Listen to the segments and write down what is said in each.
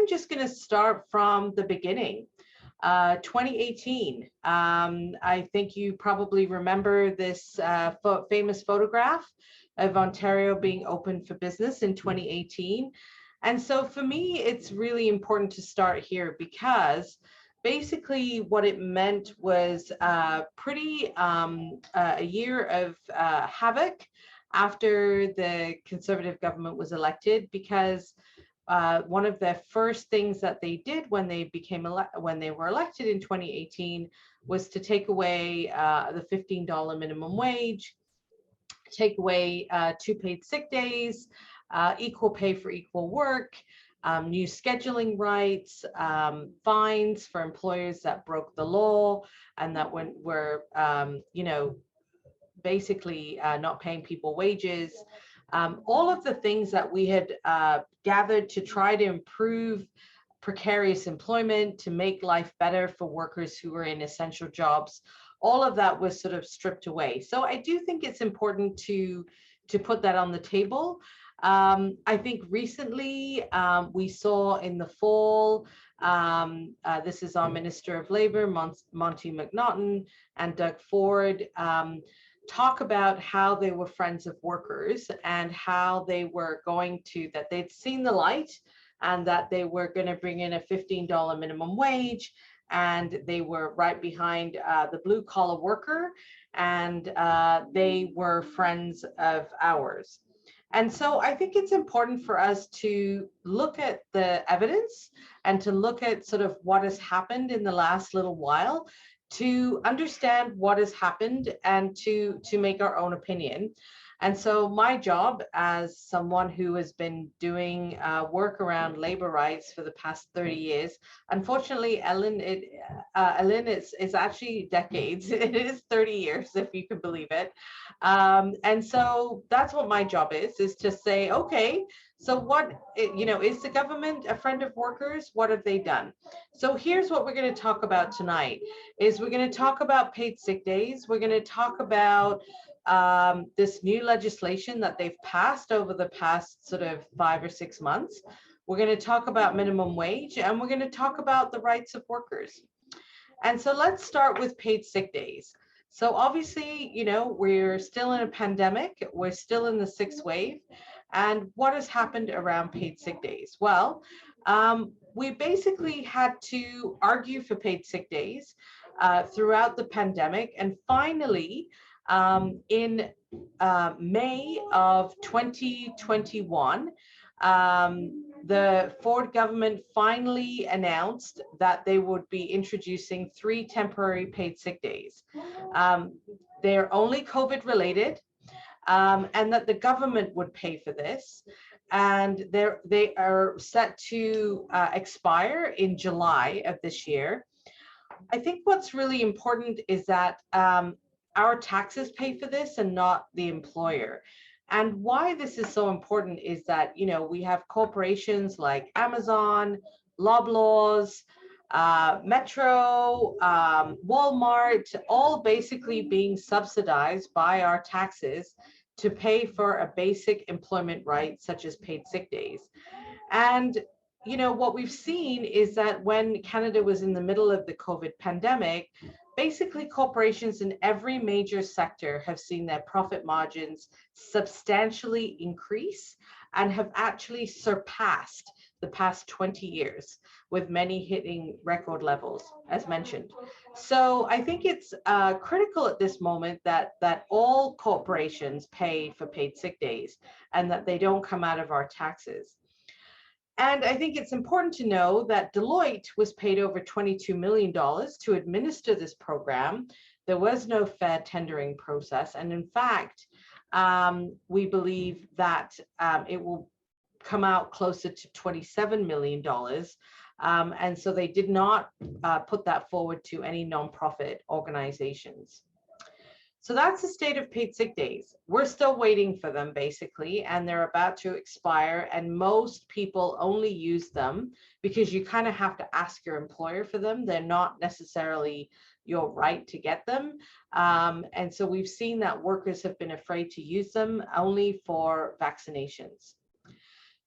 I'm just going to start from the beginning. 2018. I think you probably remember this famous photograph of Ontario being open for business in 2018. And so for me, it's really important to start here because basically what it meant was a year of havoc after the Conservative government was elected, because one of the first things that they did when they were elected in 2018 was to take away the $15 minimum wage, take away 2 paid sick days, equal pay for equal work, new scheduling rights, fines for employers that broke the law and that were basically not paying people wages. All of the things that we had gathered to try to improve precarious employment, to make life better for workers who were in essential jobs, all of that was sort of stripped away. So I do think it's important to put that on the table. I think recently we saw in the fall, this is our Minister of Labour, Monty McNaughton, and Doug Ford, talk about how they were friends of workers and how they were that they'd seen the light and that they were going to bring in a $15 minimum wage, and they were right behind the blue collar worker, and they were friends of ours. And so I think it's important for us to look at the evidence and to look at sort of what has happened in the last little while, to understand what has happened and to make our own opinion. And so my job as someone who has been doing work around labor rights for the past 30 years, unfortunately, Elin, it's actually decades. It is 30 years, if you can believe it. And so that's what my job is to say, okay, so what, is the government a friend of workers? What have they done? So here's what we're going to talk about tonight, is we're going to talk about paid sick days. We're going to talk about this new legislation that they've passed over the past sort of 5 or 6 months. We're going to talk about minimum wage, and we're going to talk about the rights of workers. And so let's start with paid sick days. So obviously, we're still in a pandemic. We're still in the 6th wave. And what has happened around paid sick days? Well, we basically had to argue for paid sick days throughout the pandemic. And finally, in May of 2021, the Ford government finally announced that they would be introducing 3 temporary paid sick days. They're only COVID related, and that the government would pay for this. And they are set to expire in July of this year. I think what's really important is that our taxes pay for this and not the employer. And why this is so important is that, we have corporations like Amazon, Loblaws, Metro, Walmart, all basically being subsidized by our taxes to pay for a basic employment right, such as paid sick days. And what we've seen is that when Canada was in the middle of the COVID pandemic, basically corporations in every major sector have seen their profit margins substantially increase and have actually surpassed the past 20 years, with many hitting record levels, as mentioned. So I think it's critical at this moment that all corporations pay for paid sick days and that they don't come out of our taxes. And I think it's important to know that Deloitte was paid over $22 million to administer this program. There was no fair tendering process. And in fact, we believe that it will come out closer to $27 million. And so they did not put that forward to any nonprofit organizations. So that's the state of paid sick days. We're still waiting for them, basically, and they're about to expire. And most people only use them because you kind of have to ask your employer for them. They're not necessarily your right to get them. And so we've seen that workers have been afraid to use them only for vaccinations.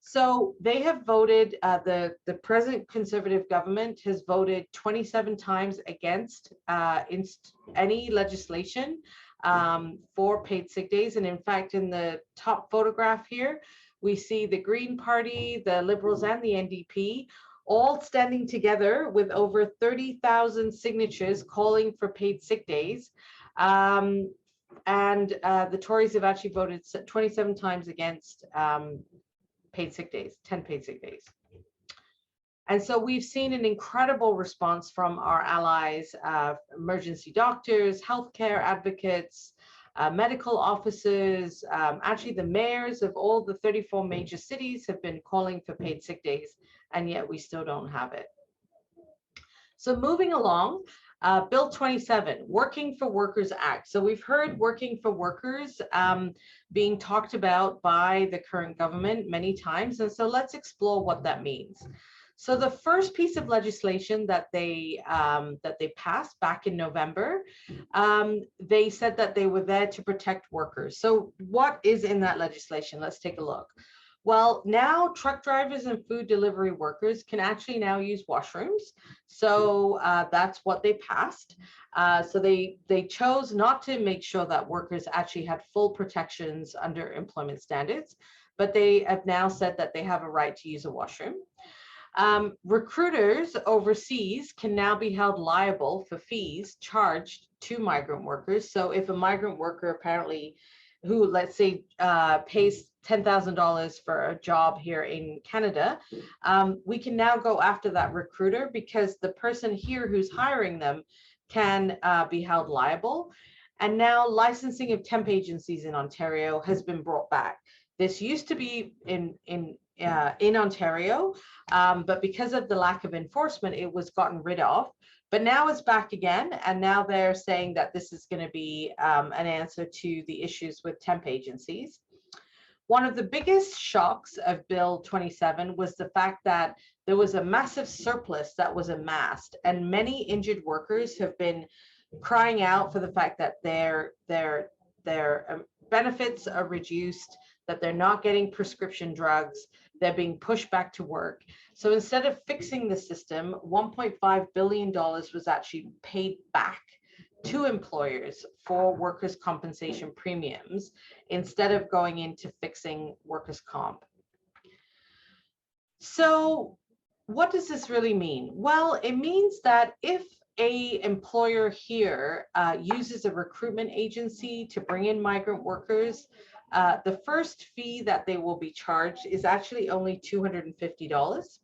So they have voted, the present Conservative government has voted 27 times against any legislation for paid sick days. And in fact, in the top photograph here, we see the Green Party, the Liberals, and the NDP all standing together with over 30,000 signatures calling for paid sick days. And the Tories have actually voted 27 times against paid sick days, 10 paid sick days. And so we've seen an incredible response from our allies, emergency doctors, healthcare advocates, medical officers. Actually, the mayors of all the 34 major cities have been calling for paid sick days, and yet we still don't have it. So moving along, Bill 27, Working for Workers Act. So we've heard working for workers being talked about by the current government many times. And so let's explore what that means. So the first piece of legislation that they passed back in November, they said that they were there to protect workers. So what is in that legislation? Let's take a look. Well, now truck drivers and food delivery workers can actually now use washrooms. So that's what they passed. So they chose not to make sure that workers actually had full protections under employment standards, but they have now said that they have a right to use a washroom. Recruiters overseas can now be held liable for fees charged to migrant workers. So if a migrant worker apparently who, let's say, pays $10,000 for a job here in Canada, we can now go after that recruiter because the person here who's hiring them can be held liable. And now licensing of temp agencies in Ontario has been brought back. This used to be in Ontario, but because of the lack of enforcement, it was gotten rid of. But now it's back again, and now they're saying that this is going to be an answer to the issues with temp agencies. One of the biggest shocks of Bill 27 was the fact that there was a massive surplus that was amassed, and many injured workers have been crying out for the fact that their benefits are reduced, that they're not getting prescription drugs, they're being pushed back to work. So instead of fixing the system, $1.5 billion was actually paid back to employers for workers' compensation premiums instead of going into fixing workers' comp. So what does this really mean? Well, it means that if an employer here uses a recruitment agency to bring in migrant workers, the first fee that they will be charged is actually only $250.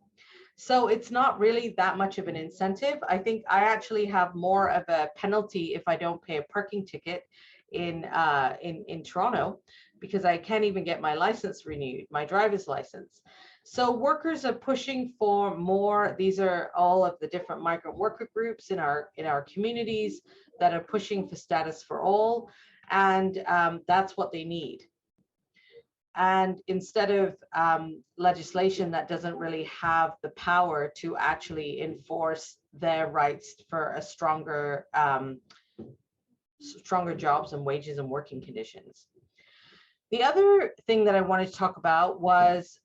So it's not really that much of an incentive. I think I actually have more of a penalty if I don't pay a parking ticket in Toronto, because I can't even get my license renewed, my driver's license. So workers are pushing for more. These are all of the different migrant worker groups in our communities that are pushing for status for all, and that's what they need. And instead of legislation that doesn't really have the power to actually enforce their rights for a stronger jobs and wages and working conditions. The other thing that I wanted to talk about was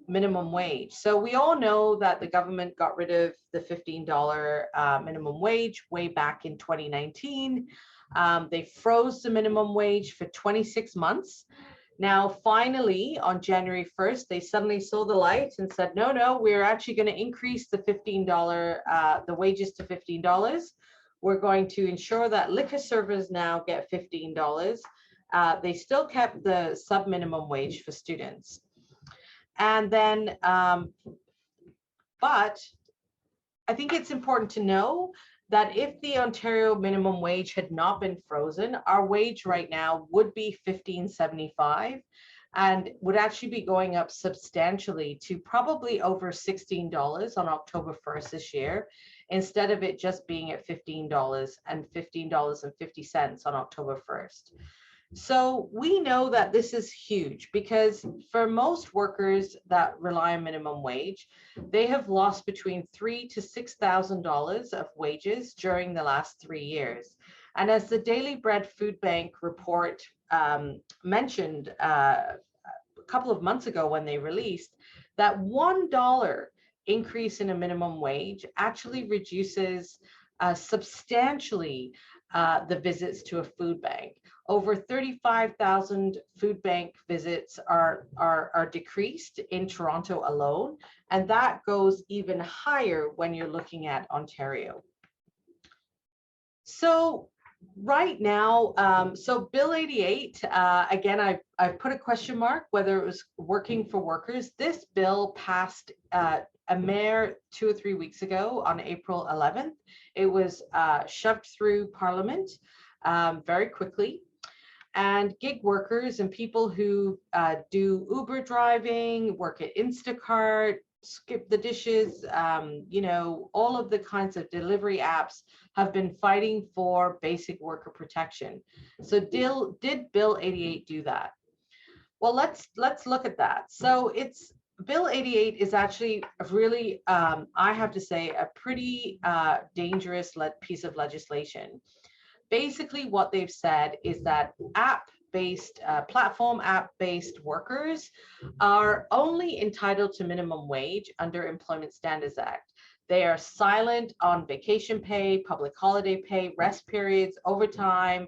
minimum wage. So we all know that the government got rid of the $15 minimum wage way back in 2019. They froze the minimum wage for 26 months. Now, finally, on January 1st, they suddenly saw the light and said, no, we're actually going to increase the the wages to $15. We're going to ensure that liquor servers now get $15. They still kept the sub-minimum wage for students. And then, but I think it's important to know that if the Ontario minimum wage had not been frozen, our wage right now would be $15.75 and would actually be going up substantially to probably over $16 on October 1st this year, instead of it just being at $15 and $15.50 on October 1st. So we know that this is huge because for most workers that rely on minimum wage, they have lost between $3,000 to $6,000 of wages during the last 3 years. And as the Daily Bread Food Bank report mentioned couple of months ago when they released that $1 increase in a minimum wage actually reduces substantially the visits to a food bank. Over 35,000 food bank visits are decreased in Toronto alone, and that goes even higher when you're looking at Ontario. So right now, so Bill 88, again, I've put a question mark whether it was working for workers. This bill passed a mayor 2 or 3 weeks ago on April 11th. It was shoved through Parliament very quickly. And gig workers and people who do Uber driving, work at Instacart, skip the dishes, you know, all of the kinds of delivery apps have been fighting for basic worker protection. So did Bill 88 do that? Well, let's look at that. So it's Bill 88 is actually really, I have to say, a pretty dangerous piece of legislation. Basically, what they've said is that platform app-based workers are only entitled to minimum wage under Employment Standards Act. They are silent on vacation pay, public holiday pay, rest periods, overtime.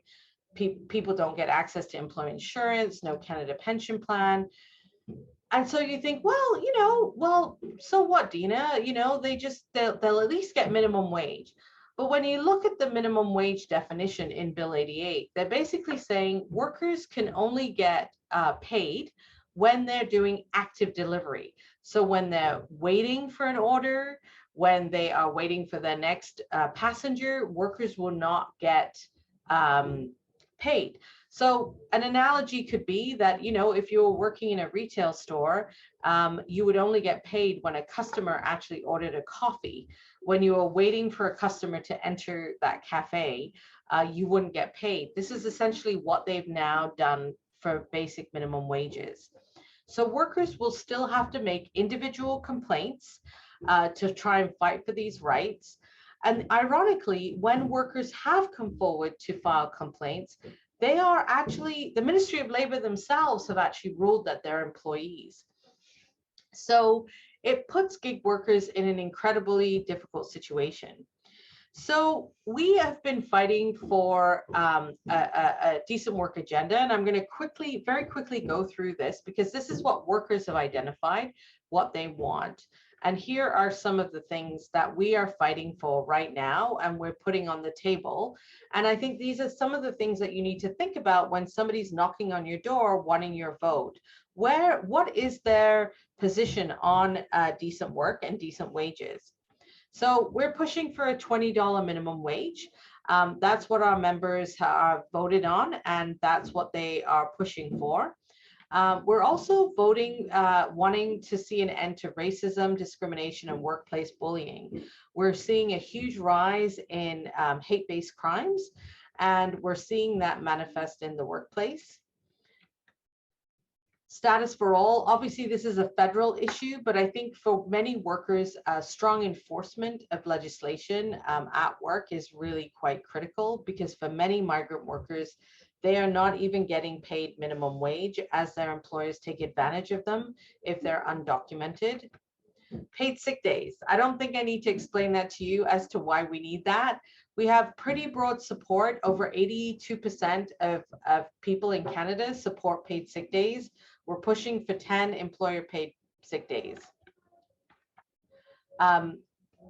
People don't get access to employment insurance, no Canada pension plan. And so you think, well, you know, well, so what, Deena? You know, they'll at least get minimum wage. But when you look at the minimum wage definition in Bill 88, they're basically saying workers can only get paid when they're doing active delivery. So when they're waiting for an order, when they are waiting for their next passenger, workers will not get paid. So an analogy could be that, you know, if you're working in a retail store, you would only get paid when a customer actually ordered a coffee. When you were waiting for a customer to enter that cafe, you wouldn't get paid. This is essentially what they've now done for basic minimum wages. So workers will still have to make individual complaints to try and fight for these rights. And ironically, when workers have come forward to file complaints, they are actually, the Ministry of Labour themselves have actually ruled that they're employees. So it puts gig workers in an incredibly difficult situation. So we have been fighting for a decent work agenda, and I'm going to very quickly go through this because this is what workers have identified, what they want. And here are some of the things that we are fighting for right now and we're putting on the table. And I think these are some of the things that you need to think about when somebody's knocking on your door wanting your vote. What is their position on decent work and decent wages? So we're pushing for a $20 minimum wage. That's what our members have voted on, and that's what they are pushing for. We're also voting, wanting to see an end to racism, discrimination, and workplace bullying. We're seeing a huge rise in hate-based crimes, and we're seeing that manifest in the workplace. Status for all, obviously this is a federal issue, but I think for many workers, strong enforcement of legislation at work is really quite critical, because for many migrant workers, they are not even getting paid minimum wage as their employers take advantage of them if they're undocumented. Paid sick days. I don't think I need to explain that to you as to why we need that. We have pretty broad support. Over 82% of people in Canada support paid sick days. We're pushing for 10 employer paid sick days.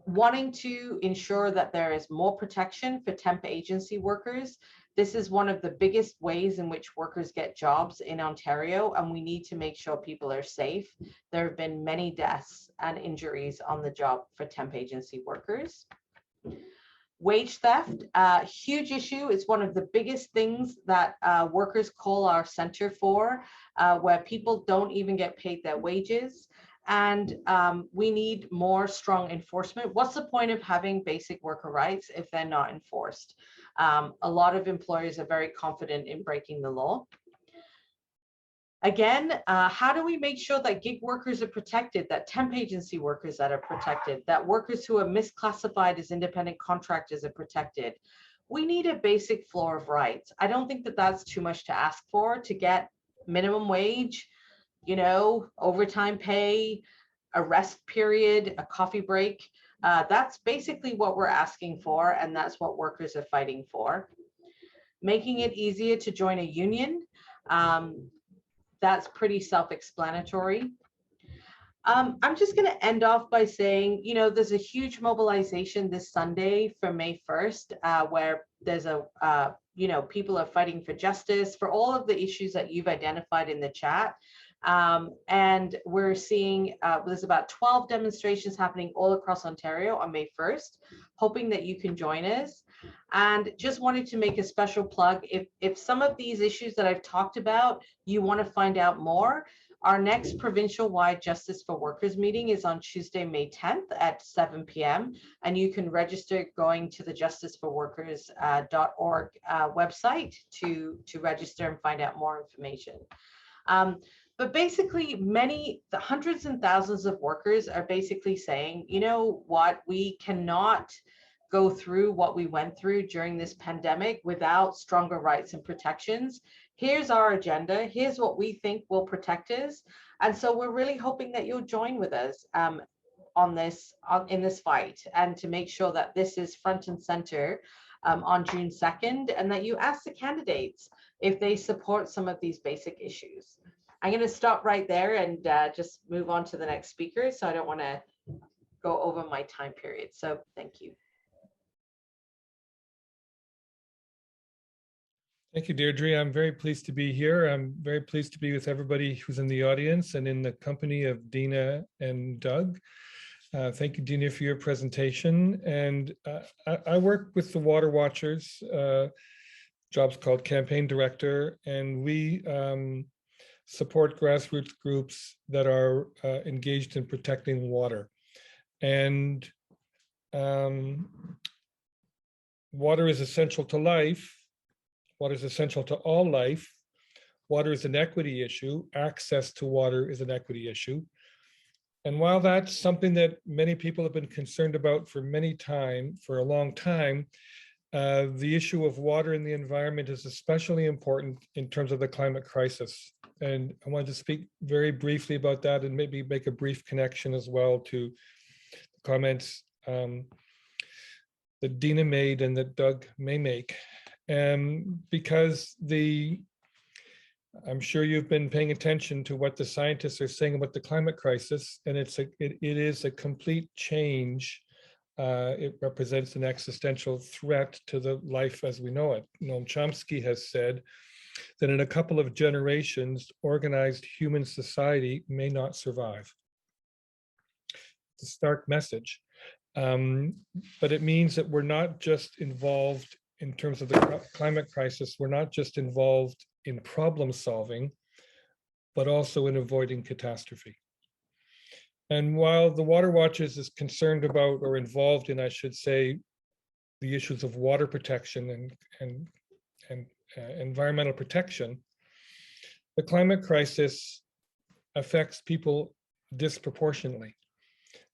Wanting to ensure that there is more protection for temp agency workers. This is one of the biggest ways in which workers get jobs in Ontario, and we need to make sure people are safe. There have been many deaths and injuries on the job for temp agency workers. Wage theft, huge issue. It's one of the biggest things that workers call our center for, where people don't even get paid their wages. And we need more strong enforcement. What's the point of having basic worker rights if they're not enforced? A lot of employers are very confident in breaking the law. Again, how do we make sure that gig workers are protected, that temp agency workers that are protected, that workers who are misclassified as independent contractors are protected? We need a basic floor of rights. I don't think that that's too much to ask for to get minimum wage, you know, overtime pay, a rest period, a coffee break. That's basically what we're asking for, and that's what workers are fighting for. Making it easier to join a union. That's pretty self-explanatory. I'm just going to end off by saying, you know, there's a huge mobilization this Sunday for May 1st, where there's you know, people are fighting for justice for all of the issues that you've identified in the chat. And we're seeing there's about 12 demonstrations happening all across Ontario on May 1st, hoping that you can join us. And just wanted to make a special plug. If some of these issues that I've talked about, you want to find out more, our next provincial-wide Justice for Workers meeting is on Tuesday, May 10th at 7 p.m. And you can register going to the justiceforworkers.org website to register and find out more information. But basically, the hundreds and thousands of workers are basically saying, you know what, we cannot go through what we went through during this pandemic without stronger rights and protections. Here's our agenda. Here's what we think will protect us. And so we're really hoping that you'll join with us in this fight, and to make sure that this is front and center on June 2nd, and that you ask the candidates if they support some of these basic issues. I'm going to stop right there and just move on to the next speaker, so I don't want to go over my time period. So thank you. Thank you, Deirdre. I'm very pleased to be here. I'm very pleased to be with everybody who's in the audience and in the company of Deena and Doug. Thank you, Deena, for your presentation. And I work with the Water Watchers, job's called Campaign Director, and we support grassroots groups that are engaged in protecting water. And water is essential to life. Water is essential to all life. Water is an equity issue. Access to water is an equity issue. And while that's something that many people have been concerned about for a long time, the issue of water in the environment is especially important in terms of the climate crisis. And I wanted to speak very briefly about that, and maybe make a brief connection as well to the comments that Deena made and that Doug may make. Because I'm sure you've been paying attention to what the scientists are saying about the climate crisis, and it is a complete change. It represents an existential threat to the life as we know it. Noam Chomsky has said that in a couple of generations, organized human society may not survive. It's a stark message, but it means that we're not just involved in terms of the climate crisis. We're not just involved in problem solving, but also in avoiding catastrophe. And while the Water Watchers is concerned about, or involved in, I should say, the issues of water protection and environmental protection, the climate crisis affects people disproportionately.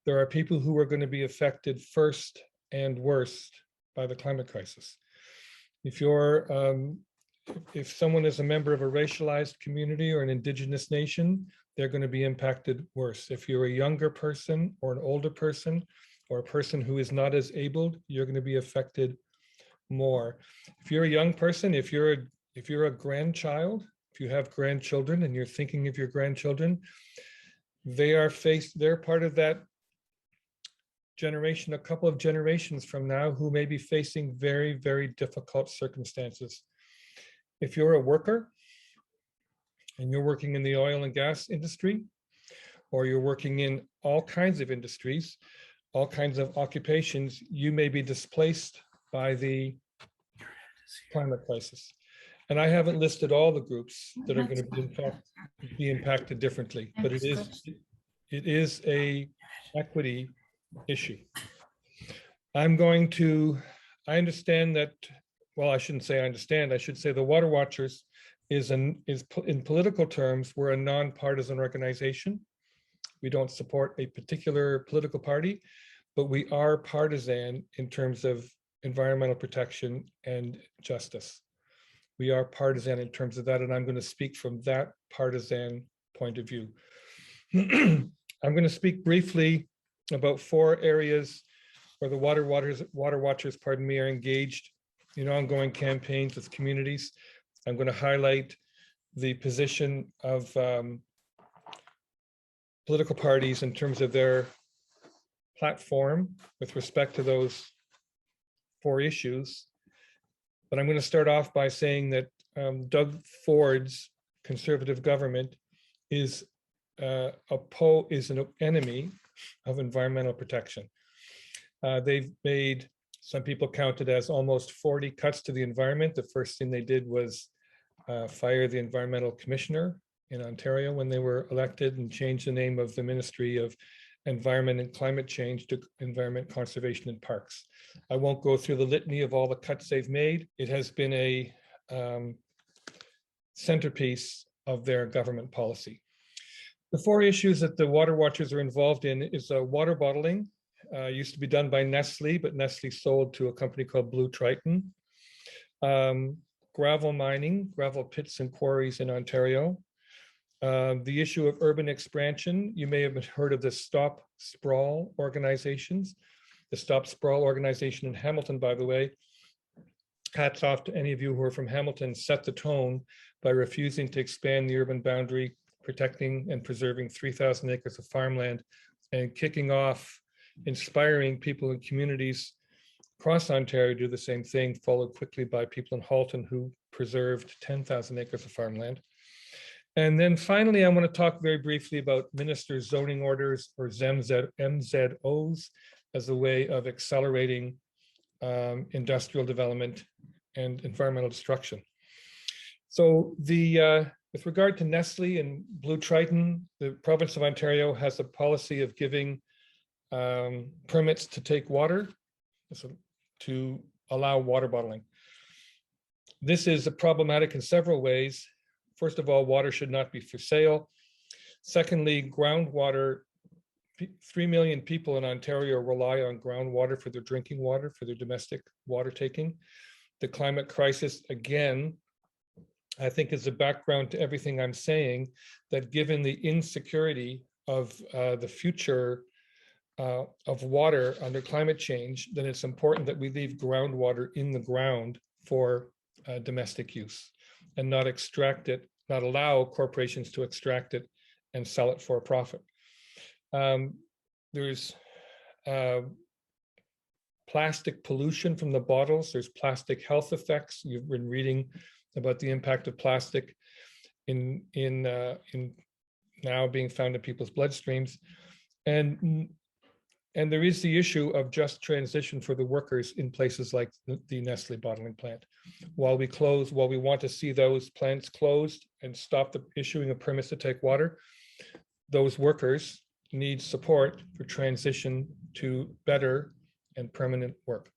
There are people who are going to be affected first and worst by the climate crisis. If someone is a member of a racialized community or an Indigenous nation, they're going to be impacted worse. If you're a younger person or an older person or a person who is not as abled, you're going to be affected more. If you're a young person, if you're a grandchild, if you have grandchildren and you're thinking of your grandchildren, they're part of that generation, a couple of generations from now, who may be facing very, very difficult circumstances. If you're a worker and you're working in the oil and gas industry, or you're working in all kinds of industries, all kinds of occupations, you may be displaced by the climate crisis. And I haven't listed all the groups that are going to be impacted differently, but it is a equity issue. I understand that, well, I shouldn't say I understand, I should say the Water Watchers is in political terms, we're a nonpartisan organization. We don't support a particular political party, but we are partisan in terms of environmental protection and justice. We are partisan in terms of that, and I'm going to speak from that partisan point of view. I'm going to speak briefly about 4 areas where the Water Watchers, pardon me, are engaged in ongoing campaigns with communities. I'm going to highlight the position of political parties in terms of their platform with respect to those 4 issues. But I'm going to start off by saying that Doug Ford's Conservative government is an enemy of environmental protection. They've made, some people counted as almost 40 cuts to the environment. The first thing they did was fire the environmental commissioner in Ontario when they were elected, and change the name of the Ministry of Environment and Climate Change to Environment, Conservation and Parks. I won't go through the litany of all the cuts they've made. It has been a centerpiece of their government policy. The 4 issues that the Water Watchers are involved in is water bottling. Used to be done by Nestle, but Nestle sold to a company called Blue Triton. Gravel mining, gravel pits and quarries in Ontario. The issue of urban expansion. You may have heard of the Stop Sprawl organizations. The Stop Sprawl organization in Hamilton, by the way, hats off to any of you who are from Hamilton, set the tone by refusing to expand the urban boundary, protecting and preserving 3,000 acres of farmland, and kicking off, inspiring people in communities across Ontario to do the same thing, followed quickly by people in Halton who preserved 10,000 acres of farmland. And then finally, I want to talk very briefly about ministers' zoning orders, or MZOs, as a way of accelerating industrial development and environmental destruction. So with regard to Nestle and Blue Triton, the province of Ontario has a policy of giving permits to take water, to allow water bottling. This is problematic in several ways. First of all, water should not be for sale. Secondly, groundwater, 3 million people in Ontario rely on groundwater for their drinking water, for their domestic water taking. The climate crisis, again, I think is the background to everything I'm saying, that given the insecurity of the future of water under climate change, then it's important that we leave groundwater in the ground for domestic use and not extract it, not allow corporations to extract it and sell it for a profit. There's plastic pollution from the bottles. There's plastic health effects. You've been reading about the impact of plastic in now being found in people's bloodstreams. And there is the issue of just transition for the workers in places like the Nestle bottling plant. While we want to see those plants closed and stop the issuing of permits to take water, those workers need support for transition to better and permanent work.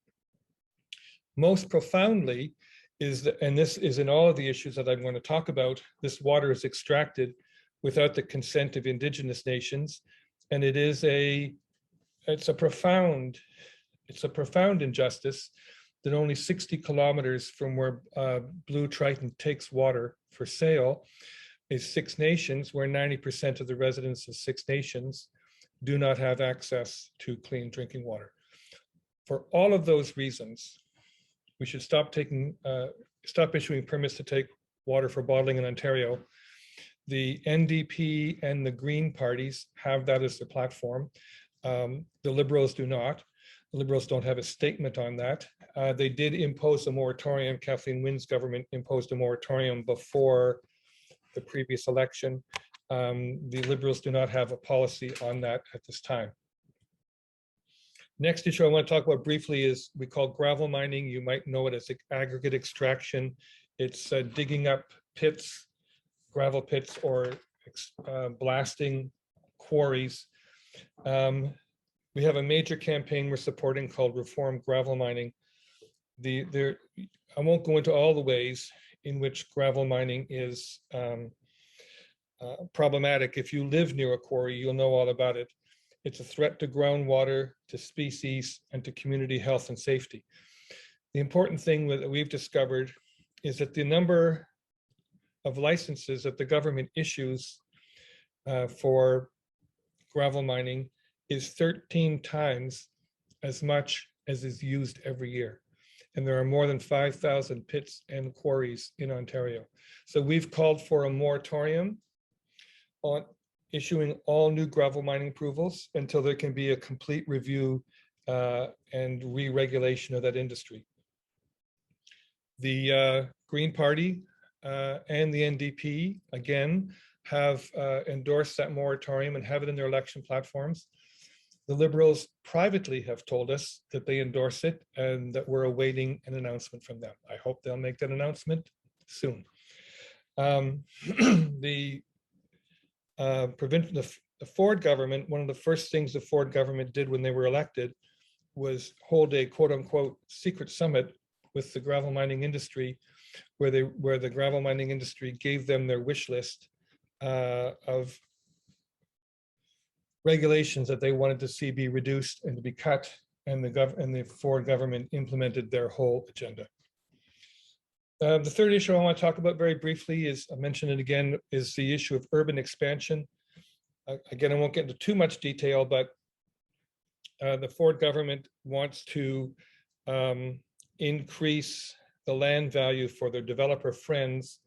Most profoundly is that, and this is in all of the issues that I'm going to talk about, this water is extracted without the consent of Indigenous nations, and it's a profound injustice that only 60 kilometers from where Blue Triton takes water for sale is 6 nations, where 90% of the residents of 6 nations do not have access to clean drinking water. For all of those reasons, we should stop issuing permits to take water for bottling in Ontario. The NDP and the Green parties have that as their platform. The Liberals do not. The Liberals don't have a statement on that. They did impose a moratorium. Kathleen Wynne's government imposed a moratorium before the previous election. The Liberals do not have a policy on that at this time. Next issue I want to talk about briefly is we call gravel mining. You might know it as aggregate extraction. It's digging up pits, gravel pits, or blasting quarries. We have a major campaign we're supporting called Reform Gravel Mining. I won't go into all the ways in which gravel mining is problematic. If you live near a quarry, you'll know all about it. It's a threat to groundwater, to species, and to community health and safety. The important thing that we've discovered is that the number of licenses that the government issues for gravel mining is 13 times as much as is used every year. And there are more than 5,000 pits and quarries in Ontario. So we've called for a moratorium on issuing all new gravel mining approvals until there can be a complete review and re-regulation of that industry. The Green Party and the NDP, again, have endorsed that moratorium and have it in their election platforms. The Liberals privately have told us that they endorse it and that we're awaiting an announcement from them. I hope they'll make that announcement soon. The Ford government, one of the first things the Ford government did when they were elected was hold a quote unquote secret summit with the gravel mining industry, where the gravel mining industry gave them their wish list of regulations that they wanted to see be reduced and to be cut, and the Ford government implemented their whole agenda. The third issue I want to talk about very briefly is, I mentioned it again, is the issue of urban expansion. Again, I won't get into too much detail, but the Ford government wants to increase the land value for their developer friends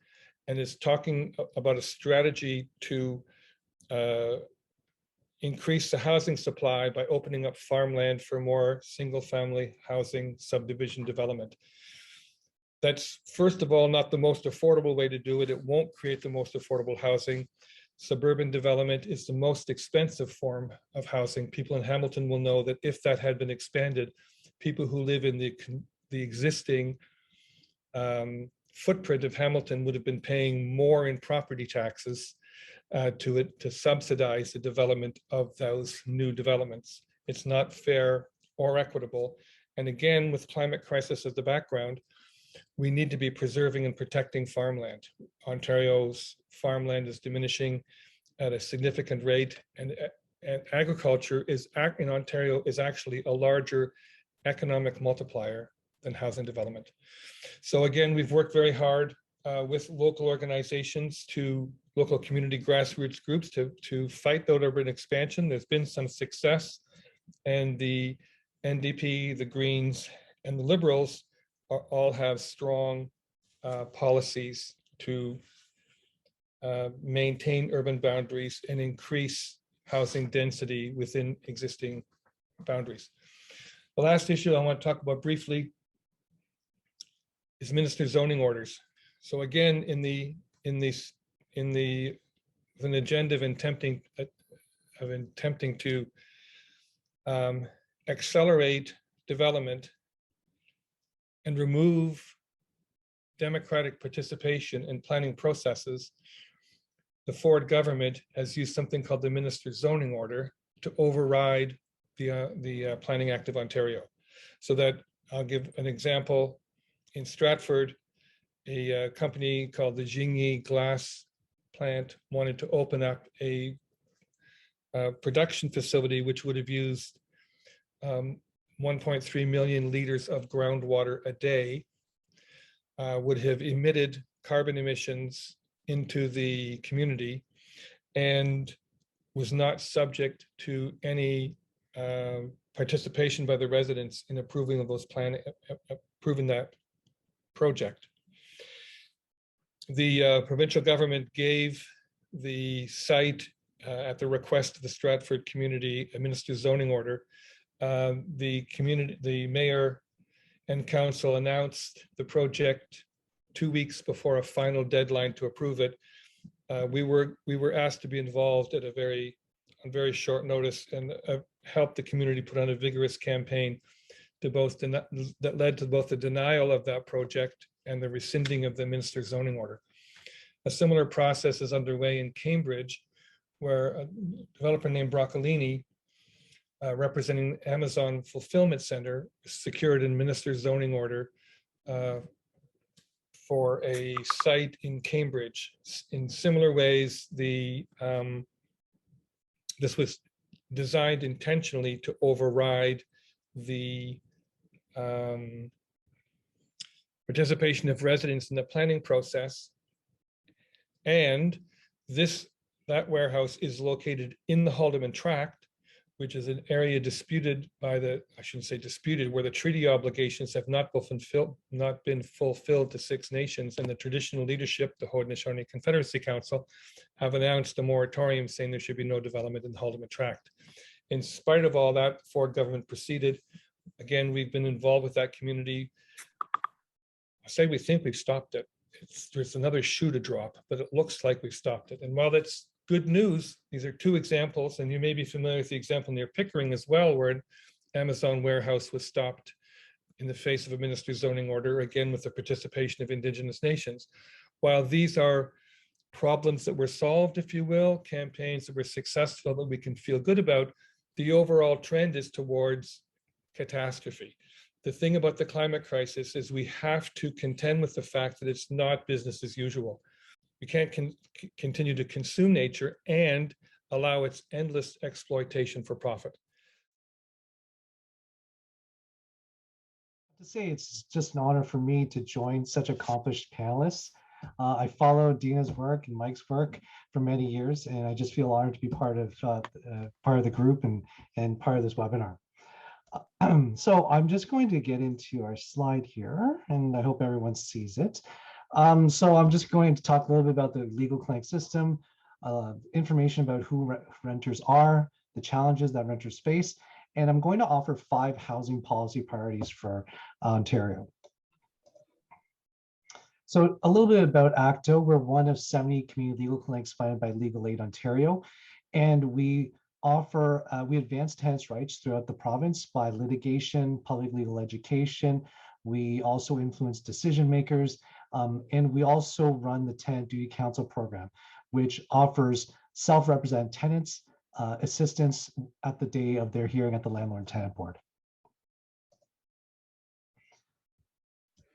and is talking about a strategy to increase the housing supply by opening up farmland for more single-family housing subdivision development. That's, first of all, not the most affordable way to do it. It won't create the most affordable housing. Suburban development is the most expensive form of housing. People in Hamilton will know that if that had been expanded, people who live in the existing footprint of Hamilton would have been paying more in property taxes to subsidize the development of those new developments. It's not fair or equitable. And again, with climate crisis as the background, we need to be preserving and protecting farmland. Ontario's farmland is diminishing at a significant rate, and agriculture in Ontario is actually a larger economic multiplier than housing development. So again, we've worked very hard with local organizations, local community grassroots groups to fight that urban expansion. There's been some success, and the NDP, the Greens, and the Liberals all have strong policies to maintain urban boundaries and increase housing density within existing boundaries. The last issue I want to talk about briefly is minister's zoning orders. So again, an agenda of attempting to accelerate development and remove democratic participation in planning processes, the Ford government has used something called the minister's zoning order to override the Planning Act of Ontario. So that, I'll give an example. In Stratford, a company called the Jinyi glass plant wanted to open up a production facility which would have used 1.3 million liters of groundwater a day, would have emitted carbon emissions into the community, and was not subject to any participation by the residents in approving of approving that project. The provincial government gave the site, at the request of the Stratford community, a minister's zoning order. The mayor and council announced the project 2 weeks before a final deadline to approve it. We were asked to be involved at on very short notice, and helped the community put on a vigorous campaign that led to both the denial of that project and the rescinding of the minister's zoning order. A similar process is underway in Cambridge, where a developer named Broccolini, representing Amazon Fulfillment Center, secured a minister's zoning order for a site in Cambridge. In similar ways, this was designed intentionally to override the participation of residents in the planning process. And this That warehouse is located in the Haldeman Tract, which is an area disputed by the, I shouldn't say disputed, where the treaty obligations have not been fulfilled to Six Nations, and the traditional leadership, the Haudenosaunee Confederacy Council, have announced a moratorium saying there should be no development in the Haldeman Tract. In spite of all that, Ford government proceeded. Again, we've been involved with that community. I say we think we've stopped it. There's another shoe to drop, but it looks like we've stopped it. And while that's good news, these are two examples, and you may be familiar with the example near Pickering as well, where an Amazon warehouse was stopped in the face of a ministry zoning order, again with the participation of Indigenous nations. While these are problems that were solved, if you will, campaigns that were successful that we can feel good about, the overall trend is towards catastrophe. The thing about the climate crisis is we have to contend with the fact that it's not business as usual. We can't continue to consume nature and allow its endless exploitation for profit. To say it's just an honor for me to join such accomplished panelists. I followed Deena's work and Mike's work for many years, and I just feel honored to be part of the group and part of this webinar. So I'm just going to get into our slide here, and I hope everyone sees it. So I'm just going to talk a little bit about the legal clinic system, information about who renters are, the challenges that renters face, and I'm going to offer 5 housing policy priorities for Ontario. So a little bit about ACTO. We're one of 70 community legal clinics funded by Legal Aid Ontario, and we offer, we advance tenants' rights throughout the province by litigation, public legal education. We also influence decision makers, and we also run the Tenant Duty Council program, which offers self-represented tenants assistance at the day of their hearing at the Landlord and Tenant Board.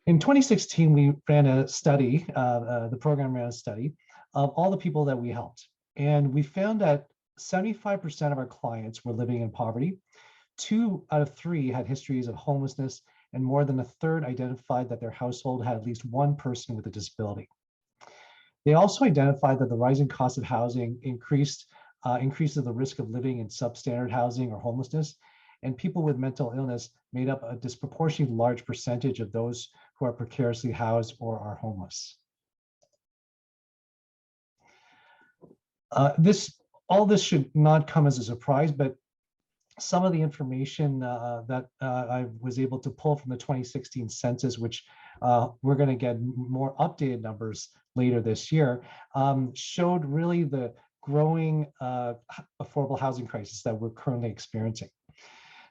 In 2016, we ran a study, the program ran a study of all the people that we helped. And we found that 75% of our clients were living in poverty. 2 out of 3 had histories of homelessness, and more than a third identified that their household had at least one person with a disability. They also identified that the rising cost of housing increases the risk of living in substandard housing or homelessness, and people with mental illness made up a disproportionately large percentage of those who are precariously housed or are homeless. All this should not come as a surprise, but some of the information that I was able to pull from the 2016 census, which we're going to get more updated numbers later this year, showed really the growing affordable housing crisis that we're currently experiencing.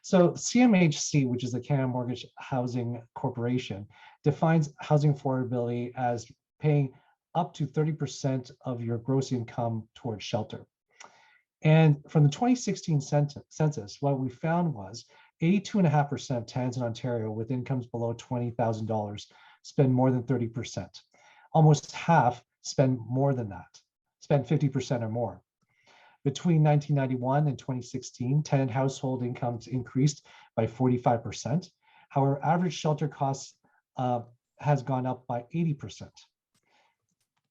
So CMHC, which is the Canada Mortgage Housing Corporation, defines housing affordability as paying up to 30% of your gross income towards shelter. And from the 2016 census, what we found was 82.5% of tenants in Ontario with incomes below $20,000 spend more than 30%. Almost half spend more than that, spend 50% or more. Between 1991 and 2016, tenant household incomes increased by 45%. However, average shelter costs has gone up by 80%.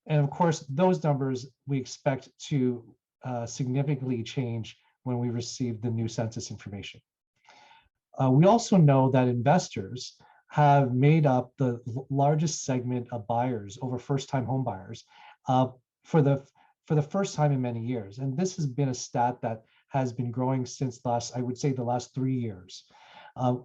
And of course, those numbers we expect to significantly change when we receive the new census information. We also know that investors have made up the largest segment of buyers over first-time home buyers for the first time in many years. And this has been a stat that has been growing since I would say the last 3 years.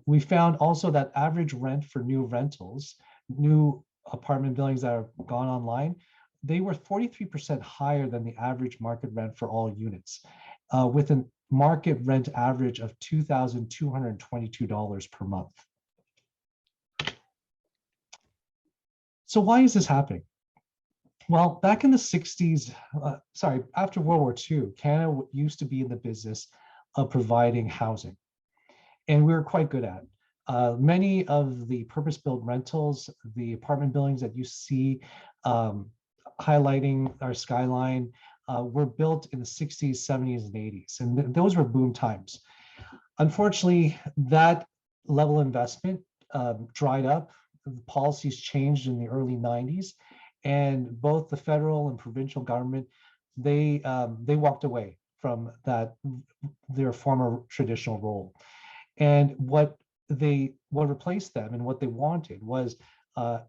We found also that average rent for new rentals, new apartment buildings that have gone online, they were 43% higher than the average market rent for all units, with a market rent average of $2,222 per month. So why is this happening? Well, back in the 60s, after World War II, Canada used to be in the business of providing housing, and we were quite good at it. Many of the purpose-built rentals, the apartment buildings that you see highlighting our skyline were built in the 60s, 70s, and 80s, and those were boom times. Unfortunately, that level of investment dried up. The policies changed in the early 90s, and both the federal and provincial government they walked away from their former traditional role. And what replaced them and what they wanted was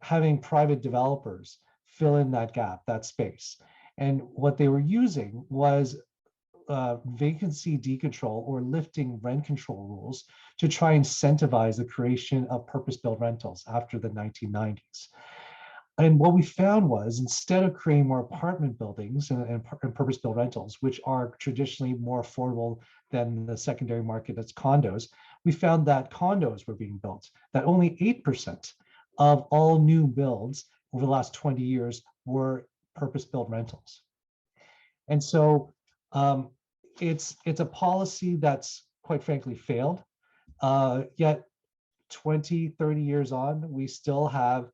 having private developers fill in that gap, that space. And what they were using was vacancy decontrol or lifting rent control rules to try and incentivize the creation of purpose-built rentals after the 1990s. And what we found was, instead of creating more apartment buildings and purpose-built rentals, which are traditionally more affordable than the secondary market as condos, we found that condos were being built, that only 8% of all new builds over the last 20 years were purpose-built rentals. And so it's a policy that's quite frankly failed. Yet 20, 30 years on, we still have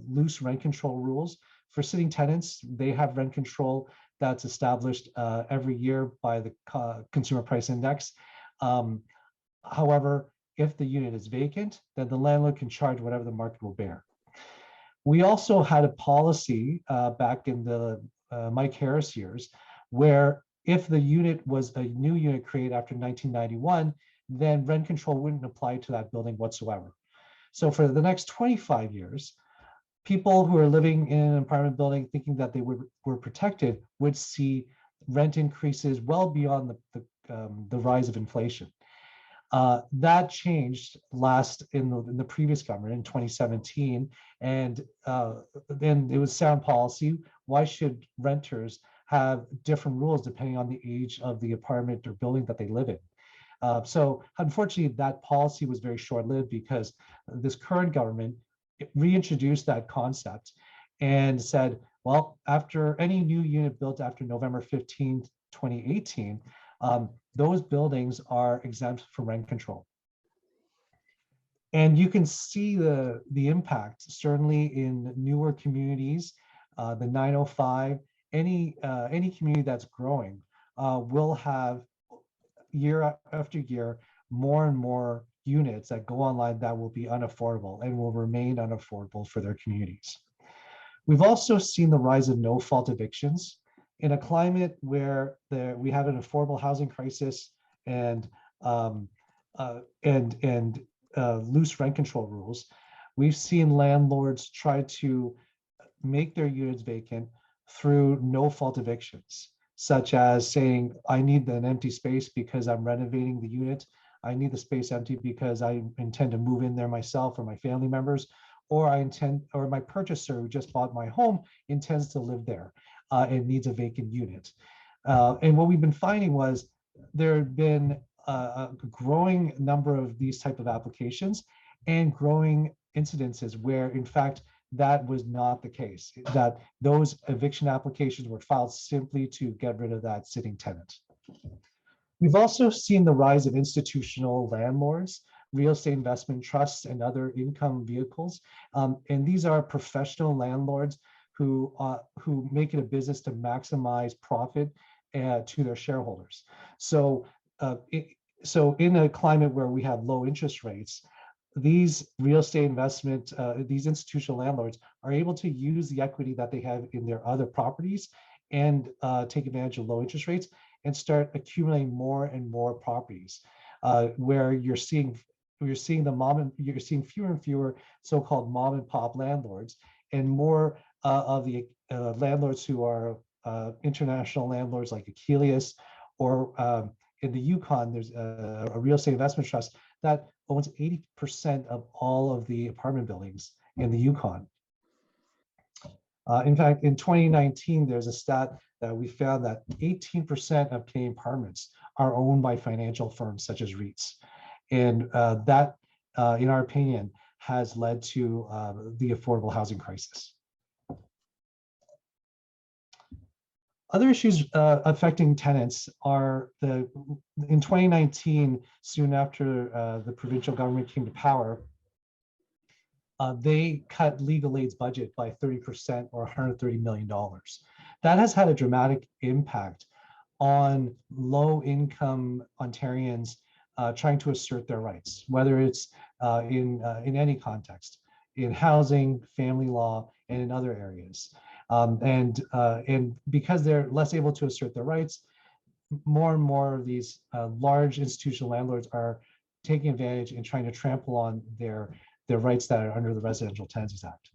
loose rent control rules. For sitting tenants, they have rent control that's established every year by the Consumer Price Index. However, if the unit is vacant, then the landlord can charge whatever the market will bear. We also had a policy back in the Mike Harris years, where if the unit was a new unit created after 1991, then rent control wouldn't apply to that building whatsoever. So for the next 25 years, people who are living in an apartment building thinking that they were protected would see rent increases well beyond the rise of inflation. That changed in the previous government in 2017, and then it was sound policy. Why should renters have different rules depending on the age of the apartment or building that they live in? So unfortunately, that policy was very short-lived because this current government reintroduced that concept and said, well, after any new unit built after November 15, 2018, those buildings are exempt from rent control. And you can see the impact certainly in newer communities, the 905, any community that's growing will have year after year more and more units that go online that will be unaffordable and will remain unaffordable for their communities. We've also seen the rise of no-fault evictions. In a climate where we have an affordable housing crisis and loose rent control rules, we've seen landlords try to make their units vacant through no-fault evictions, such as saying, I need an empty space because I'm renovating the unit. I need the space empty because I intend to move in there myself or my family members, or my purchaser who just bought my home intends to live there and needs a vacant unit. And what we've been finding was there have been a growing number of these type of applications and growing incidences where, in fact, that was not the case, that those eviction applications were filed simply to get rid of that sitting tenant. We've also seen the rise of institutional landlords, real estate investment trusts, and other income vehicles. And these are professional landlords who make it a business to maximize profit to their shareholders. So in a climate where we have low interest rates, these real estate investment, these institutional landlords are able to use the equity that they have in their other properties and take advantage of low interest rates and start accumulating more and more properties, where you're seeing fewer and fewer so-called mom and pop landlords, and more of the landlords who are international landlords like Achilles, or in the Yukon, there's a real estate investment trust that owns 80% of all of the apartment buildings in the Yukon. In fact, in 2019, there's a stat that we found that 18% of Canadian apartments are owned by financial firms such as REITs. And that, in our opinion, has led to the affordable housing crisis. Other issues affecting tenants are in 2019, soon after the provincial government came to power, they cut legal aid's budget by 30% or $130 million. That has had a dramatic impact on low-income Ontarians trying to assert their rights, whether it's in any context, in housing, family law, and in other areas. And because they're less able to assert their rights, more and more of these large institutional landlords are taking advantage and trying to trample on their rights that are under the Residential Tenancies Act.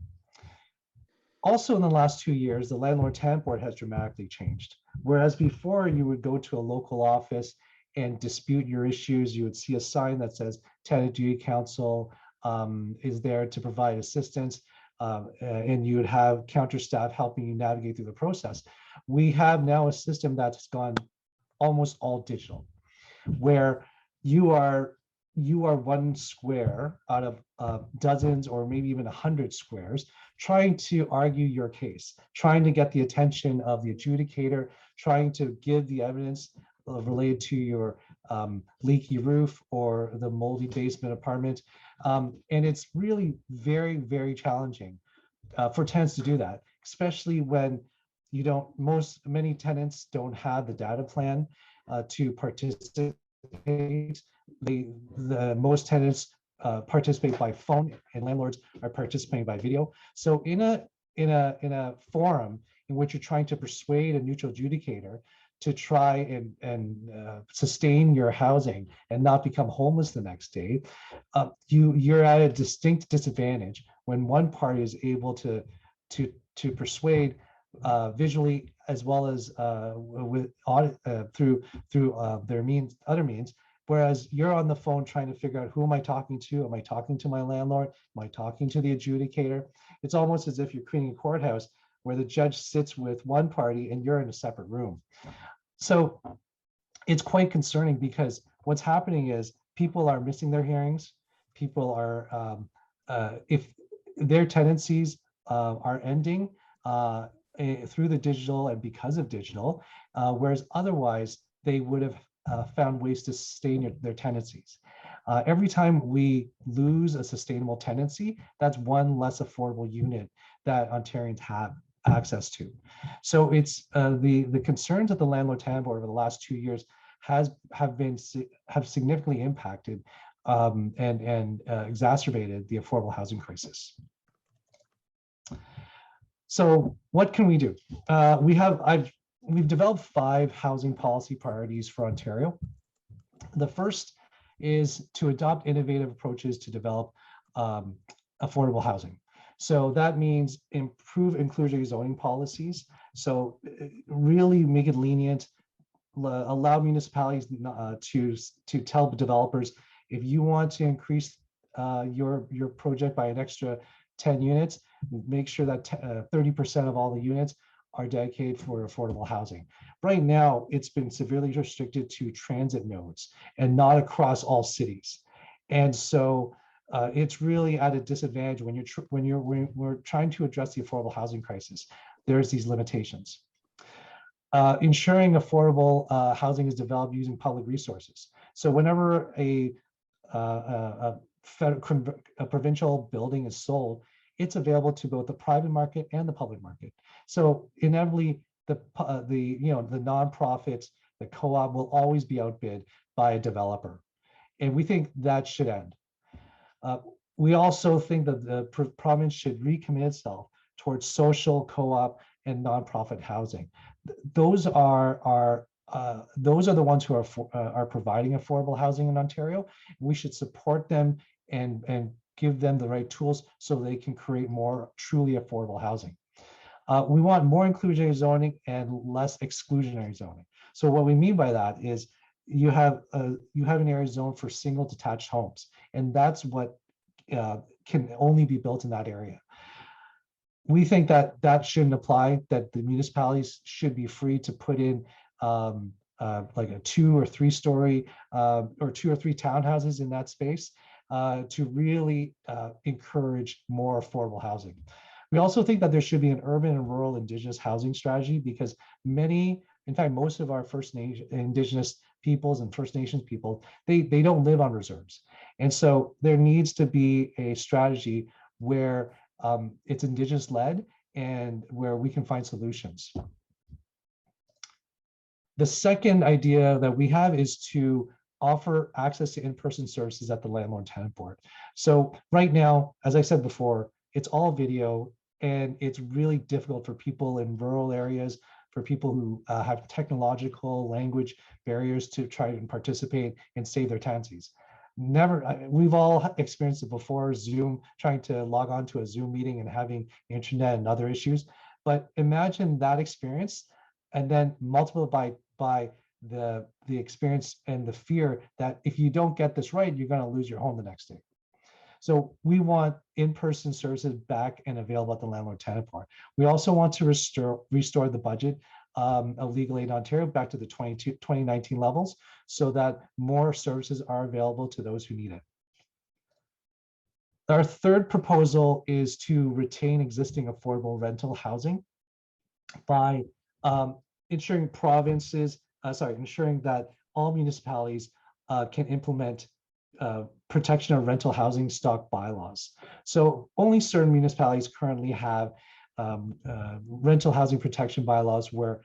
Also, in the last 2 years, the Landlord Tenant Board has dramatically changed. Whereas before you would go to a local office and dispute your issues, you would see a sign that says Tenant Duty Council is there to provide assistance, and you would have counter staff helping you navigate through the process. We have now a system that's gone almost all digital, where you are one square out of dozens or maybe even 100 squares, trying to argue your case, trying to get the attention of the adjudicator, trying to give the evidence related to your leaky roof or the moldy basement apartment. And it's really very, very challenging for tenants to do that, especially when many tenants don't have the data plan to participate. Most tenants participate by phone, and landlords are participating by video. So in a forum in which you're trying to persuade a neutral adjudicator to try and sustain your housing and not become homeless the next day, you're at a distinct disadvantage when one party is able to persuade visually as well as through their other means. Whereas you're on the phone trying to figure out, who am I talking to? Am I talking to my landlord? Am I talking to the adjudicator? It's almost as if you're creating a courthouse where the judge sits with one party and you're in a separate room. So it's quite concerning, because what's happening is people are missing their hearings. People are, if their tenancies are ending through the digital and because of digital, whereas otherwise they would have found ways to sustain their tenancies. Every time we lose a sustainable tenancy, that's one less affordable unit that Ontarians have access to. So it's the concerns of the Landlord Tenant Board over the last 2 years have significantly impacted and exacerbated the affordable housing crisis. So what can we do? We've developed 5 housing policy priorities for Ontario. The first is to adopt innovative approaches to develop affordable housing. So that means improve inclusionary zoning policies. So really make it lenient, allow municipalities to tell developers, if you want to increase your project by an extra 10 units, make sure that 30% of all the units are dedicated for affordable housing. Right now, it's been severely restricted to transit nodes and not across all cities. And so it's really at a disadvantage when we're trying to address the affordable housing crisis. There's these limitations. Ensuring affordable housing is developed using public resources. So whenever a provincial building is sold, it's available to both the private market and the public market. So inevitably, the nonprofits, the co-op will always be outbid by a developer, and we think that should end. We also think that the province should recommit itself towards social, co-op, and nonprofit housing. Those are the ones who are providing affordable housing in Ontario. We should support them and give them the right tools so they can create more truly affordable housing. We want more inclusionary zoning and less exclusionary zoning. So what we mean by that is you have an area zoned for single detached homes, and that's what can only be built in that area. We think that shouldn't apply, that the municipalities should be free to put in like a 2 or 3 story or 2 or 3 townhouses in that space to really encourage more affordable housing. We also think that there should be an urban and rural Indigenous housing strategy, because in fact, most of our Indigenous peoples and First Nations people, they don't live on reserves. And so there needs to be a strategy where it's Indigenous led and where we can find solutions. The second idea that we have is to offer access to in-person services at the Landlord Tenant Board. So right now, as I said before, it's all video and it's really difficult for people in rural areas, for people who have technological language barriers to try and participate and save their tenancies. We've all experienced it before, Zoom, trying to log on to a Zoom meeting and having internet and other issues. But imagine that experience and then multiply by the experience and the fear that if you don't get this right, you're going to lose your home the next day. So we want in-person services back and available at the landlord-tenant board. We also want to restore the budget of Legal Aid Ontario back to the 2019 levels so that more services are available to those who need it. Our third proposal is to retain existing affordable rental housing by ensuring that all municipalities can implement protection of rental housing stock bylaws. So only certain municipalities currently have rental housing protection bylaws where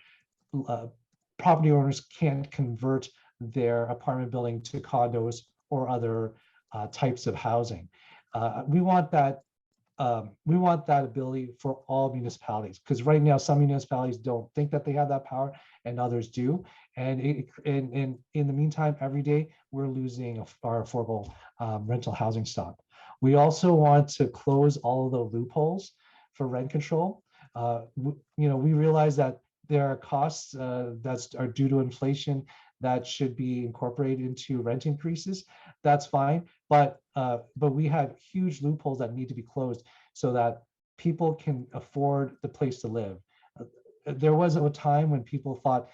property owners can't convert their apartment building to condos or other types of housing. We want that ability for all municipalities, because right now some municipalities don't think that they have that power and others do. And in the meantime, every day we're losing our affordable rental housing stock. We also want to close all of the loopholes for rent control. We realize that there are costs that are due to inflation that should be incorporated into rent increases. That's fine, but we have huge loopholes that need to be closed so that people can afford the place to live. There was a time when people thought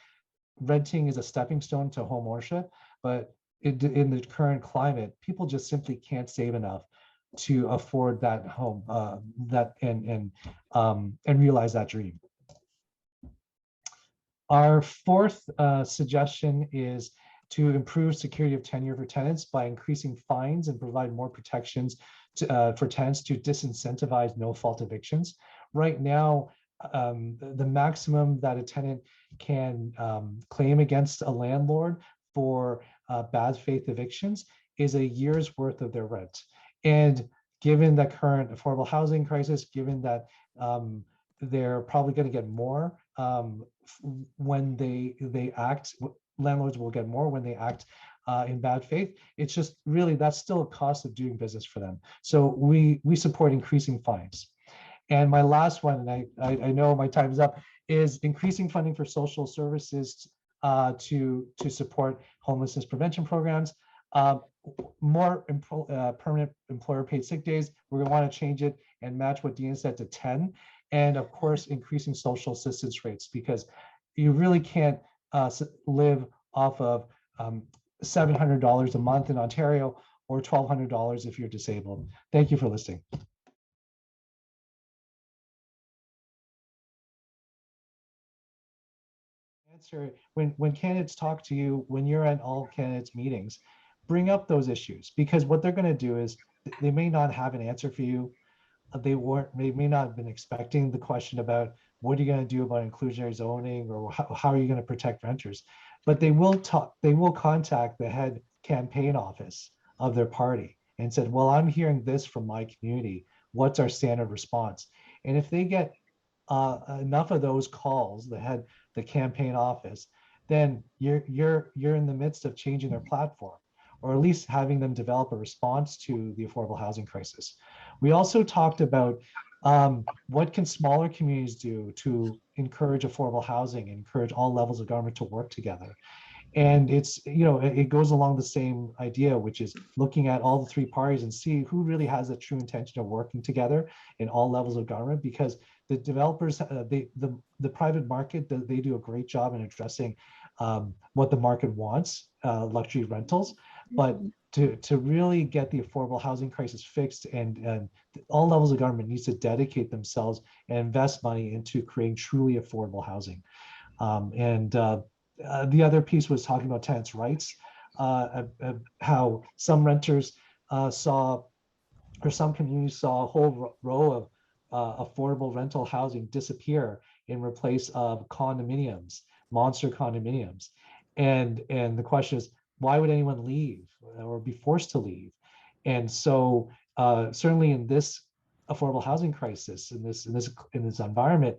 renting is a stepping stone to home ownership, but in the current climate, people just simply can't save enough to afford that home and realize that dream. Our fourth suggestion is to improve security of tenure for tenants by increasing fines and provide more protections for tenants to disincentivize no-fault evictions. Right now, the maximum that a tenant can claim against a landlord for bad faith evictions is a year's worth of their rent. And given the current affordable housing crisis, given that they're probably going to get more when they act, landlords will get more when they act in bad faith. It's just really, that's still a cost of doing business for them. So we support increasing fines. And my last one, and I know my time is up, is increasing funding for social services to support homelessness prevention programs. More permanent employer paid sick days. We're going to want to change it and match what Deena said to 10. And of course, increasing social assistance rates, because you really can't live off of $700 a month in Ontario or $1,200 if you're disabled. Thank you for listening. Answer when candidates talk to you, when you're at all candidates meetings, bring up those issues, because what they're going to do is they may not have an answer for you. They may not have been expecting the question about what are you going to do about inclusionary zoning, or how are you going to protect renters, but they will contact the head campaign office of their party and said, well, I'm hearing this from my community. What's our standard response? And if they get enough of those calls, the campaign office, then you're in the midst of changing their platform, or at least having them develop a response to the affordable housing crisis. We also talked about what can smaller communities do to encourage affordable housing, encourage all levels of government to work together. And it's, it goes along the same idea, which is looking at all the three parties and see who really has a true intention of working together in all levels of government, because the developers, the private market, they do a great job in addressing what the market wants, luxury rentals, but to really get the affordable housing crisis fixed, and all levels of government needs to dedicate themselves and invest money into creating truly affordable housing. The other piece was talking about tenants' rights, how some renters saw, or some communities saw, a whole row of affordable rental housing disappear in replace of condominiums, monster condominiums. And the question is, why would anyone leave or be forced to leave? And so certainly in this affordable housing crisis in this environment,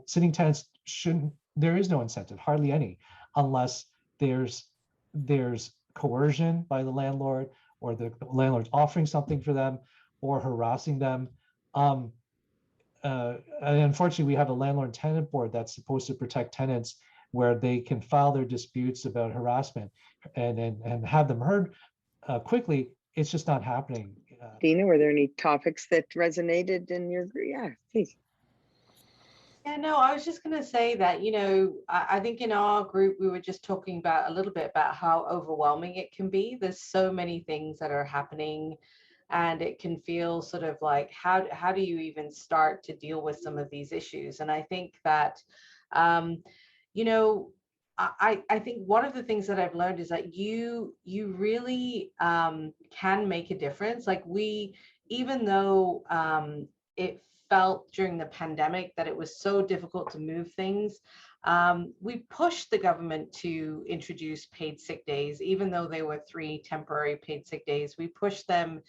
sitting tenants shouldn't. There is no incentive, hardly any, unless there's coercion by the landlord, or the landlord's offering something for them, or harassing them. And unfortunately, we have a landlord tenant board that's supposed to protect tenants, where they can file their disputes about harassment and have them heard quickly. It's just not happening. Deena, were there any topics that resonated in your group? Yeah, please. Yeah, no, I was just going to say that, I think in our group, we were just talking about a little bit about how overwhelming it can be. There's so many things that are happening, and it can feel sort of like, how do you even start to deal with some of these issues? And I think that, I think one of the things that I've learned is that you really can make a difference. Like even though it felt during the pandemic that it was so difficult to move things, we pushed the government to introduce paid sick days, even though they were 3 temporary paid sick days. We pushed them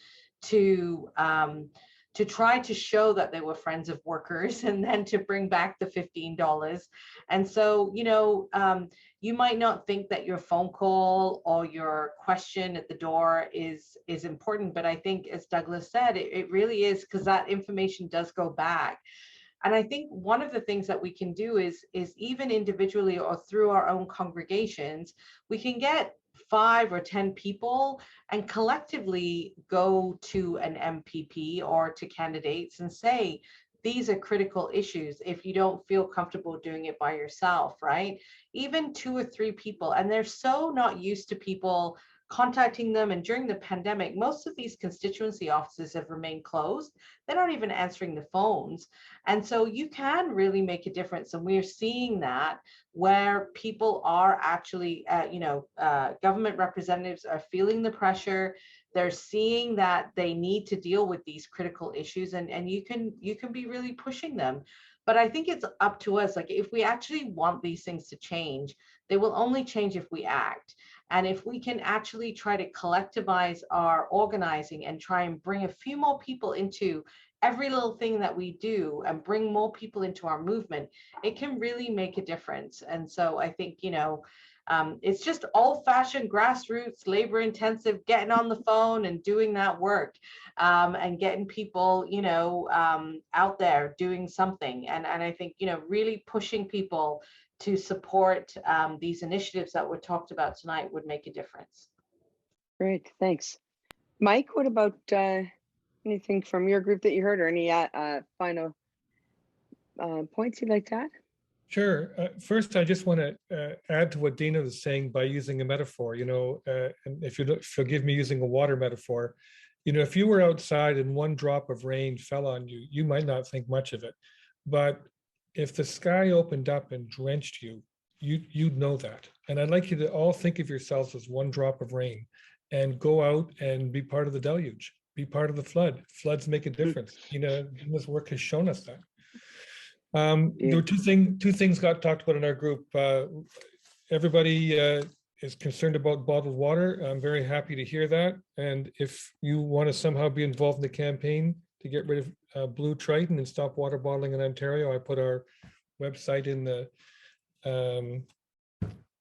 to try to show that they were friends of workers, and then to bring back the $15. And so, you might not think that your phone call or your question at the door is important, but I think, as Douglas said, it really is, because that information does go back. And I think one of the things that we can do is even individually or through our own congregations, we can get 5 or 10 people and collectively go to an MPP or to candidates and say, these are critical issues. If you don't feel comfortable doing it by yourself, right? Even 2 or 3 people, and they're so not used to people contacting them. And during the pandemic, most of these constituency offices have remained closed. They're not even answering the phones. And so you can really make a difference. And we're seeing that, where people are actually, government representatives are feeling the pressure. They're seeing that they need to deal with these critical issues, and you can be really pushing them. But I think it's up to us. Like, if we actually want these things to change, they will only change if we act. And if we can actually try to collectivize our organizing and try and bring a few more people into every little thing that we do, and bring more people into our movement, it can really make a difference. And so I think, it's just old-fashioned grassroots, labor-intensive, getting on the phone and doing that work, and getting people, out there doing something. And I think, really pushing people to support these initiatives that were talked about tonight would make a difference. Great, thanks. Mike, what about anything from your group that you heard, or any final points you'd like to add? Sure. First, I just want to add to what Deena was saying by using a metaphor, and if you'll forgive me using a water metaphor, if you were outside and 1 drop of rain fell on you, you might not think much of it. But if the sky opened up and drenched you, you'd know that. And I'd like you to all think of yourselves as 1 drop of rain, and go out and be part of the deluge, be part of the flood. Floods make a difference. This work has shown us that. There were two things got talked about in our group. Everybody is concerned about bottled water. I'm very happy to hear that. And if you want to somehow be involved in the campaign to get rid of blue triton and stop water bottling in Ontario, I put our website in the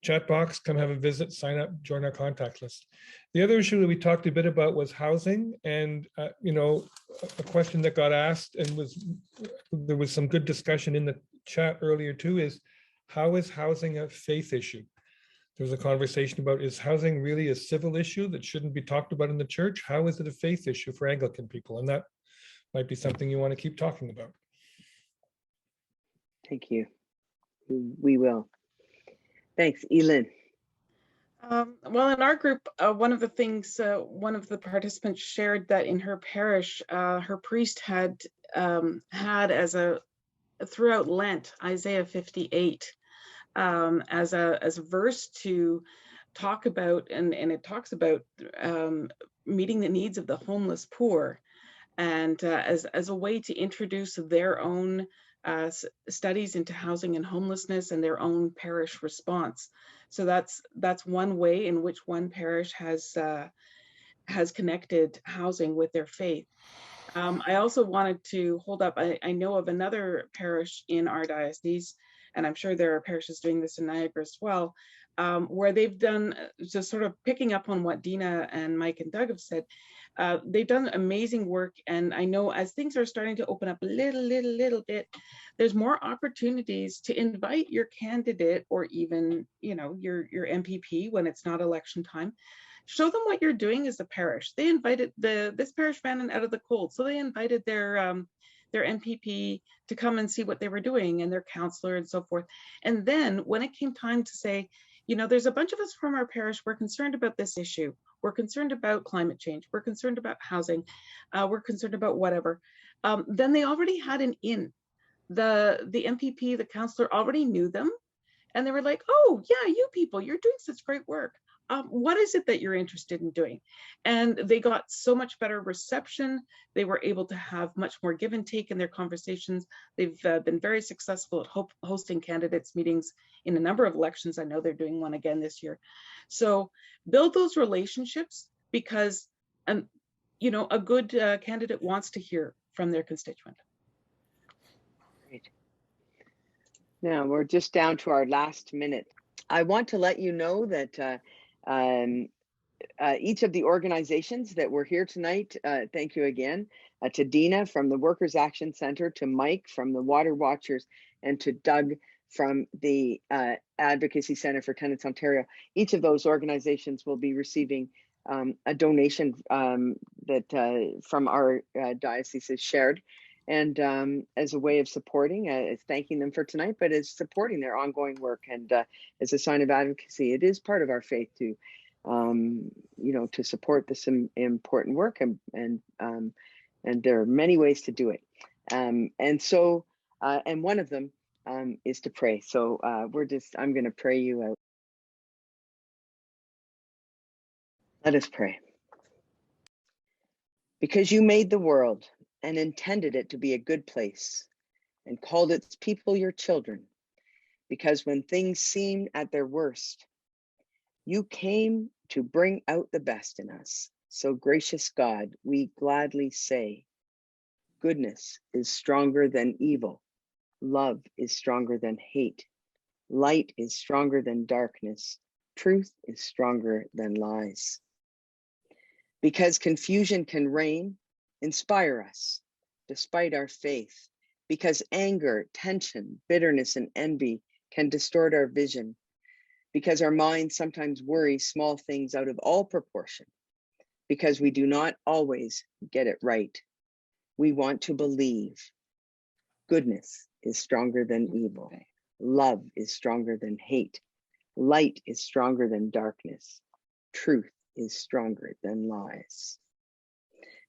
chat box. Come have a visit, sign up, join our contact list. The other issue that we talked a bit about was housing, and a question that got asked, and there was some good discussion in the chat earlier too, is how is housing a faith issue? There was a conversation about, is housing really a civil issue that shouldn't be talked about in the church? How is it a faith issue for Anglican people? And that might be something you want to keep talking about. Thank you. We will. Thanks, Elin. Well, in our group, one of the things, one of the participants shared that in her parish, her priest had throughout Lent, Isaiah 58 as a verse to talk about, and it talks about meeting the needs of the homeless poor, and as a way to introduce their own studies into housing and homelessness and their own parish response. So that's one way in which one parish has connected housing with their faith. I also wanted to hold up, I know of another parish in our diocese, and I'm sure there are parishes doing this in Niagara as well, where they've done, just sort of picking up on what Deena and Mike and Doug have said, they've done amazing work. And I know as things are starting to open up a little bit, there's more opportunities to invite your candidate, or even, you know, your MPP when it's not election time. Show them what you're doing as a parish. They invited this parish ran out of the cold, so they invited their MPP to come and see what they were doing, and their counselor and so forth. And then when it came time to say, you know, there's a bunch of us from our parish, we're concerned about this issue, we're concerned about climate change, we're concerned about housing, we're concerned about whatever, then they already had an in. The MPP, the counselor, already knew them, and they were like, oh yeah, you people, you're doing such great work. What is it that you're interested in doing? And they got so much better reception. They were able to have much more give and take in their conversations. They've been very successful at hosting candidates meetings in a number of elections. I know they're doing one again this year. So build those relationships, because you know, a good candidate wants to hear from their constituent. Great. Now we're just down to our last minute. I want to let you know that each of the organizations that were here tonight, thank you again, to Deena from the Workers Action Centre, to Mike from the Water Watchers, and to Doug from the Advocacy Centre for Tenants Ontario. Each of those organizations will be receiving a donation that from our diocese is shared, and as a way of supporting, thanking them for tonight, but as supporting their ongoing work, and as a sign of advocacy. It is part of our faith to, you know, to support this important work, and there are many ways to do it, and so and one of them is to pray. So I'm going to pray you out. Let us pray. Because you made the world and intended it to be a good place, and called its people your children, because when things seemed at their worst, you came to bring out the best in us. So gracious God, we gladly say, goodness is stronger than evil. Love is stronger than hate. Light is stronger than darkness. Truth is stronger than lies. Because confusion can reign, inspire us despite our faith. Because anger, tension, bitterness, and envy can distort our vision. Because our minds sometimes worry small things out of all proportion. Because we do not always get it right. We want to believe goodness is stronger than evil. Love is stronger than hate. Light is stronger than darkness. Truth is stronger than lies.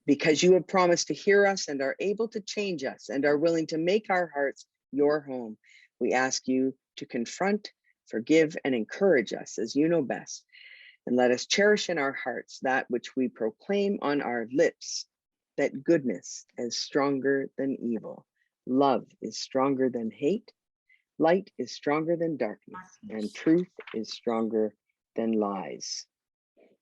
Because you have promised to hear us and are able to change us and are willing to make our hearts your home, we ask you to confront, forgive, and encourage us as you know best. And let us cherish in our hearts that which we proclaim on our lips, that goodness is stronger than evil. Love is stronger than hate. Light is stronger than darkness, and truth is stronger than lies.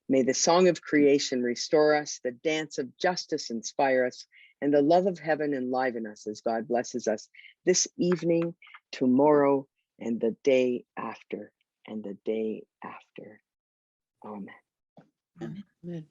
May the song of creation restore us, the dance of justice inspire us, and the love of heaven enliven us as God blesses us this evening, tomorrow, and the day after, and the day after. Amen. Amen.